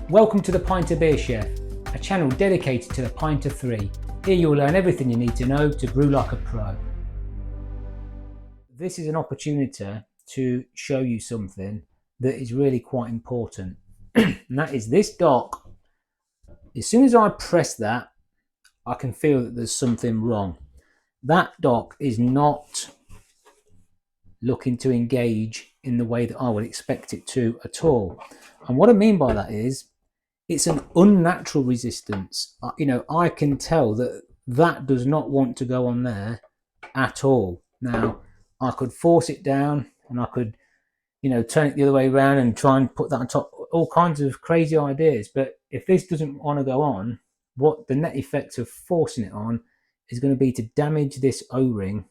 Welcome to the Pinter Beer Chef, a channel dedicated to the Pinter 3. Here you'll learn everything you need to know to brew like a pro. This is an opportunity to show you something that is really quite important. And that is this dock. As soon as I press that, I can feel that there's something wrong. That dock is not looking to engage in the way that I would expect it to at all. And what I mean by that is it's an unnatural resistance. I can tell that that does not want to go on there at all. Now, I could force it down and I could, turn it the other way around and try and put that on top, all kinds of crazy ideas. But if this doesn't want to go on, what the net effect of forcing it on is going to be to damage this O-ring.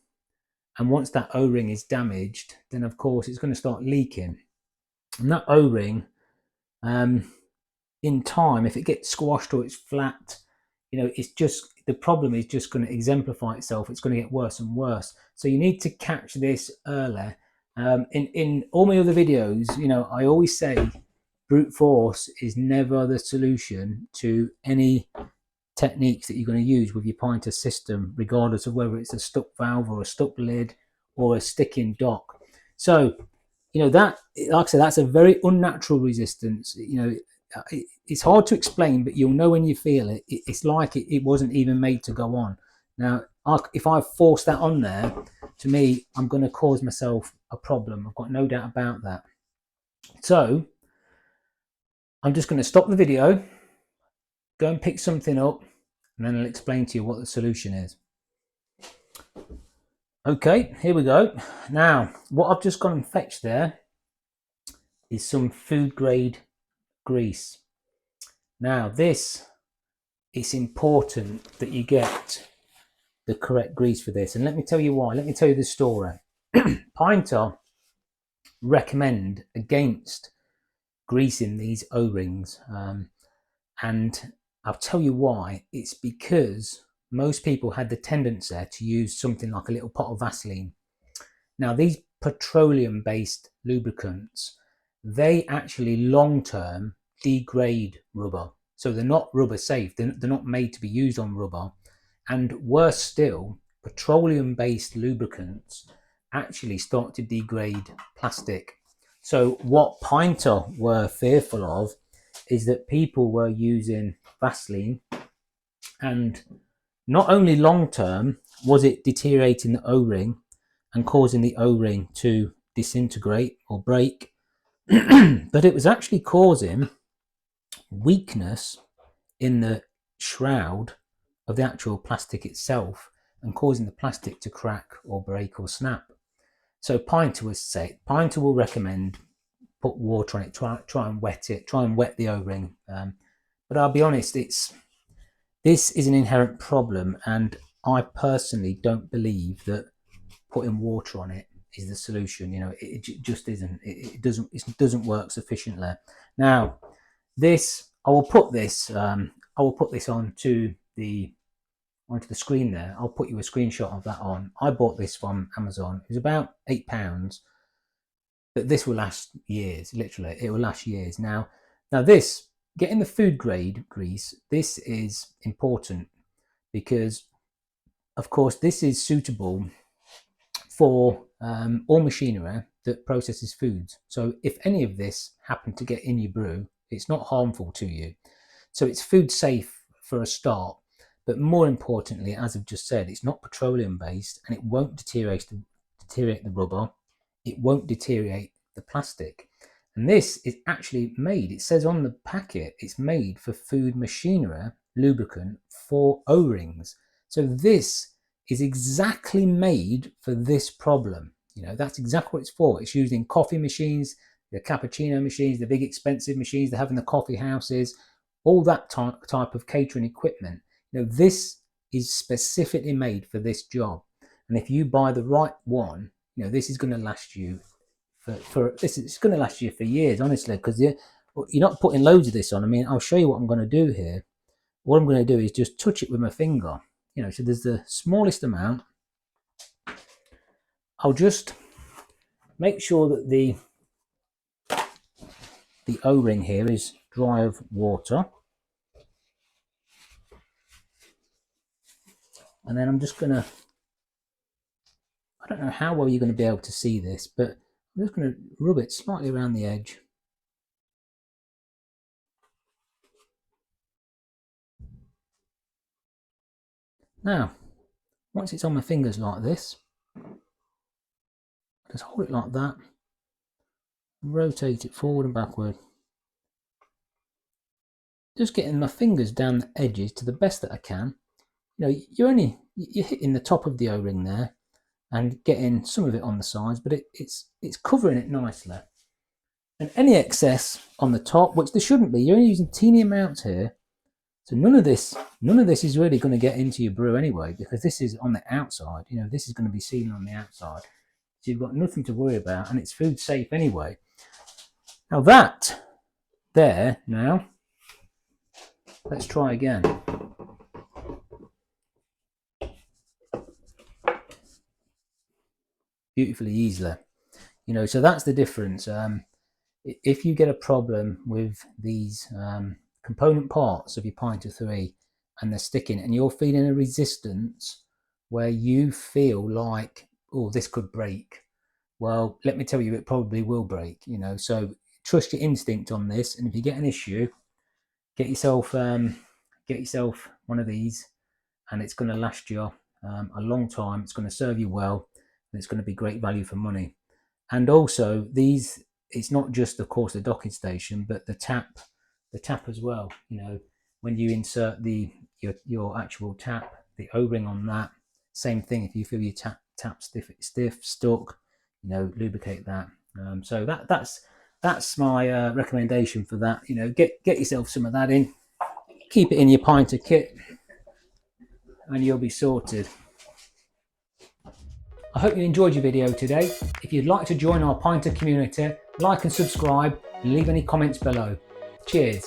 And once that O-ring is damaged, then of course it's going to start leaking. And that O-ring, in time, if it gets squashed or it's flat, it's just, the problem is just going to exemplify itself. It's going to get worse and worse. So you need to catch this early. In all my other videos, I always say brute force is never the solution to any techniques that you're going to use with your Pinter system, regardless of whether it's a stuck valve or a stuck lid or a sticking dock. So, that, like I said, that's a very unnatural resistance. It's hard to explain, but you'll know when you feel it. It's like it wasn't even made to go on. Now, if I force that on there, to me, I'm going to cause myself a problem. I've got no doubt about that. So, I'm just going to stop the video, go and pick something up, and then I'll explain to you what the solution is. Okay, here we go. Now, what I've just gone and fetched there is some food grade grease. Now, it's important that you get the correct grease for this, and let me tell you why. Let me tell you the story. Pinter recommend against greasing these O-rings, and I'll tell you why. It's because most people had the tendency to use something like a little pot of Vaseline. Now, these petroleum-based lubricants, they actually long-term degrade rubber. So they're not rubber safe. They're not made to be used on rubber. And worse still, petroleum-based lubricants actually start to degrade plastic. So what Pinter were fearful of is that people were using Vaseline, and not only long-term was it deteriorating the O-ring and causing the O-ring to disintegrate or break, but it was actually causing weakness in the shroud of the actual plastic itself and causing the plastic to crack or break or snap. So Pinter will recommend put water on it, try and wet it, try and wet the O-ring. But I'll be honest, this is an inherent problem, and I personally don't believe that putting water on it is the solution. It just isn't. It doesn't work sufficiently. Now, I will put this onto the screen there. I'll put you a screenshot of that on. I bought this from Amazon. It was about £8, but this will last years. Literally, it will last years. Now this, getting the food grade grease, this is important because, of course, this is suitable for all machinery that processes foods. So if any of this happened to get in your brew, it's not harmful to you. So it's food safe for a start. But more importantly, as I've just said, it's not petroleum based, and it won't deteriorate the rubber. It won't deteriorate the plastic. And this is actually made, it says on the packet, it's made for food machinery lubricant for O-rings. So this is exactly made for this problem. That's exactly what it's for. It's used in coffee machines, the cappuccino machines, the big expensive machines they have in the coffee houses, all that type of catering equipment. This is specifically made for this job. And if you buy the right one, this is going to last you it's going to last you for years, honestly, because you're not putting loads of this on. I mean, I'll show you what I'm going to do here. What I'm going to do is just touch it with my finger. So there's the smallest amount. I'll just make sure that the O-ring here is dry of water. And then I'm just going to, I don't know how well you're going to be able to see this, but I'm just going to rub it slightly around the edge. Now, once it's on my fingers like this, just hold it like that, and rotate it forward and backward. Just getting my fingers down the edges to the best that I can. You know, you're hitting the top of the O-ring there and getting some of it on the sides, but it's covering it nicely. And any excess on the top, which there shouldn't be, you're only using teeny amounts here. So none of this is really going to get into your brew anyway, because this is on the outside. You know, this is going to be sealing on the outside. So you've got nothing to worry about, and it's food safe anyway. Now that there, now let's try again. Beautifully easily, you know, so that's the difference. If you get a problem with these component parts of your Pinter 3 and they're sticking and you're feeling a resistance where you feel like, oh, this could break, well, let me tell you, it probably will break, you know. So trust your instinct on this, and if you get an issue, get yourself one of these, and it's going to last you a long time. It's going to serve you well, and it's going to be great value for money. And also these, it's not just, of course, the docking station, but the tap as well. You know, when you insert your actual tap, the O-ring on that, same thing. If you feel your tap stiff, stuck, you know, lubricate that. So that's my recommendation for that. You know, get yourself some of that in, keep it in your Pinter kit, and you'll be sorted. I hope you enjoyed your video today. If you'd like to join our Pinter community, like and subscribe, and leave any comments below. Cheers.